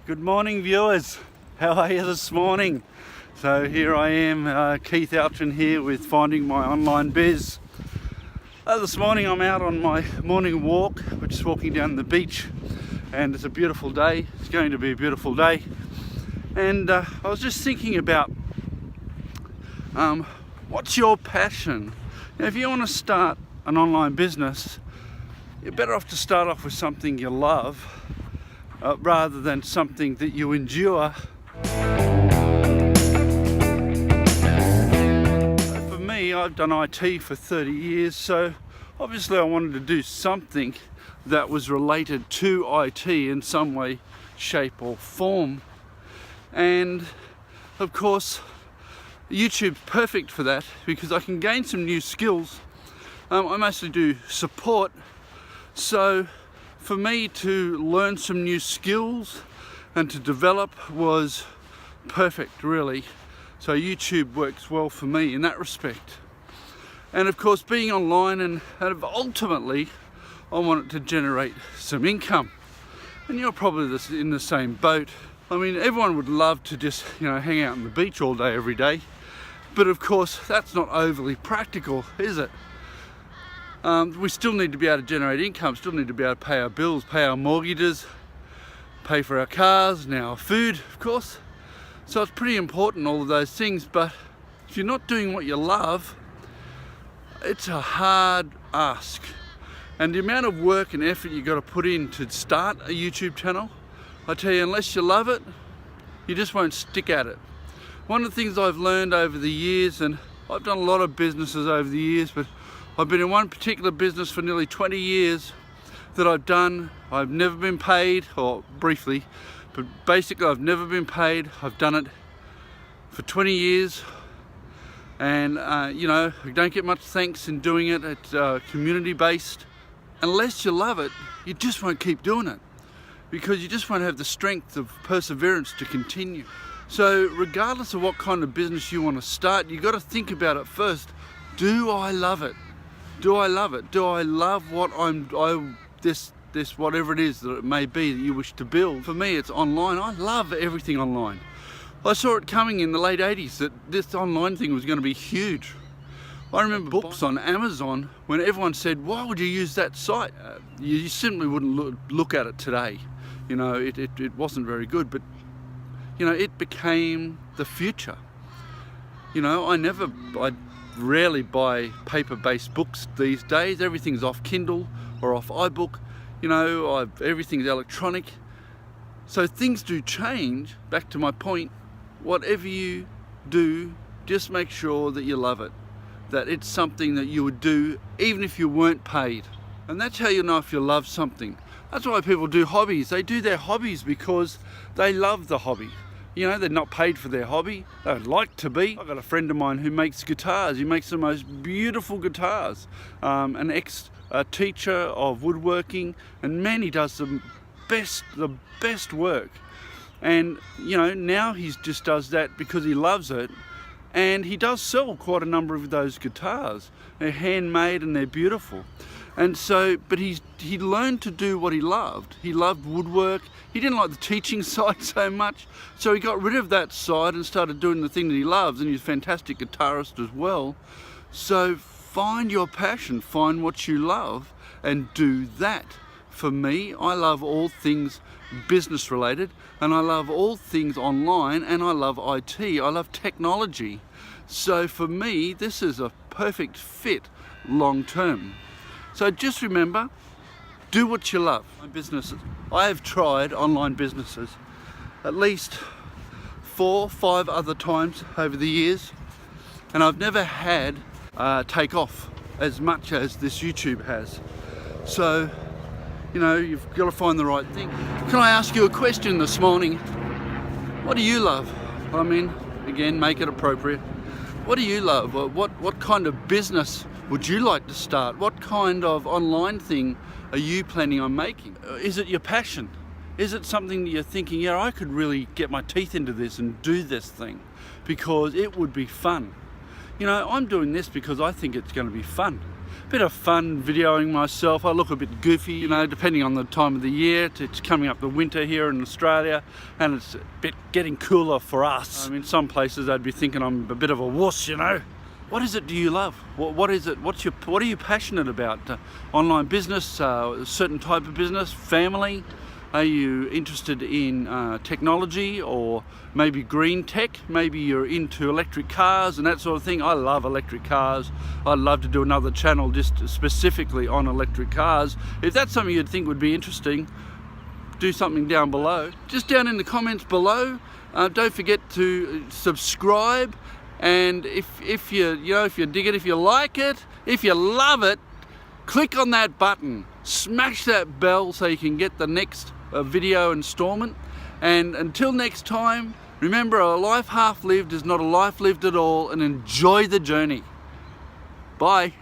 Good morning, viewers. How are you this morning? So here I am, Keith Outrin here with Finding My Online Biz. This morning I'm out on my morning walk. We're just walking down the beach and it's a beautiful day. It's going to be a beautiful day. And I was just thinking about what's your passion? Now, if you want to start an online business, you're better off to start off with something you love rather than something that you endure. For me, I've done IT for 30 years, so obviously I wanted to do something that was related to IT in some way, shape or form. And of course, YouTube's perfect for that because I can gain some new skills. I mostly do support, so for me to learn some new skills and to develop was perfect, really. So YouTube works well for me in that respect. And of course, being online and ultimately I want it to generate some income. And you're probably in the same boat. I mean, everyone would love to just, hang out on the beach all day, every day. But of course, that's not overly practical, is it? We still need to be able to generate income, still need to be able to pay our bills, pay our mortgages, pay for our cars, and our food, of course. So it's pretty important, all of those things. But if you're not doing what you love, it's a hard ask. And the amount of work and effort you've got to put in to start a YouTube channel, I tell you, unless you love it, you just won't stick at it. One of the things I've learned over the years, and I've done a lot of businesses over the years, but I've been in one particular business for nearly 20 years that I've never been paid, or briefly, but basically I've never been paid. I've done it for 20 years, and I don't get much thanks in doing it. It's community based. Unless you love it, you just won't keep doing it because you just won't have the strength of perseverance to continue. So regardless of what kind of business you want to start, you've got to think about it first. Do I love it? Do I love it? Do I love what this whatever it is that it may be that you wish to build? For me, it's online. I love everything online. I saw it coming in the late 80s that this online thing was going to be huge. I remember books on Amazon when everyone said, why would you use that site? You simply wouldn't look at it today. It wasn't very good, but it became the future. I rarely buy paper-based books these days. Everything's off Kindle or off iBook. Everything's electronic. So things do change. Back to my point, whatever you do, just make sure that you love it, that it's something that you would do even if you weren't paid. And that's how you know if you love something. That's why people do hobbies. They do their hobbies because they love the hobby. They're not paid for their hobby. They would like to be. I've got a friend of mine who makes guitars. He makes the most beautiful guitars. An ex-teacher of woodworking, and man, he does the best work. And now he just does that because he loves it. And he does sell quite a number of those guitars. They're handmade and they're beautiful. And so, but he learned to do what he loved. He loved woodwork. He didn't like the teaching side so much. So he got rid of that side and started doing the thing that he loves. And he's a fantastic guitarist as well. So find your passion, find what you love and do that. For me, I love all things business related and I love all things online and I love IT. I love technology. So for me, this is a perfect fit long term. So just remember, do what you love. My businesses, I have tried online businesses at least 4 or 5 other times over the years, and I've never had take off as much as this YouTube has. So, you've got to find the right thing. Can I ask you a question this morning? What do you love? I mean, again, make it appropriate. What do you love? What kind of business would you like to start? What kind of online thing are you planning on making? Is it your passion? Is it something that you're thinking, yeah, I could really get my teeth into this and do this thing because it would be fun? I'm doing this because I think it's going to be fun. bit of fun videoing myself. I look a bit goofy, you know, depending on the time of the year. It's coming up the winter here in Australia, and it's a bit getting cooler for us. I mean, some places they'd be thinking I'm a bit of a wuss, you know. What is it do you love? What is it? What are you passionate about? Online business, a certain type of business, family? Are you interested in technology, or maybe green tech? Maybe you're into electric cars and that sort of thing. I love electric cars. I'd love to do another channel just specifically on electric cars. If that's something you'd think would be interesting, do something down below. Just down in the comments below. Don't forget to subscribe. And if you dig it, if you like it, if you love it, click on that button, smash that bell so you can get the next video installment. And until next time, remember, a life half lived is not a life lived at all, and enjoy the journey. Bye.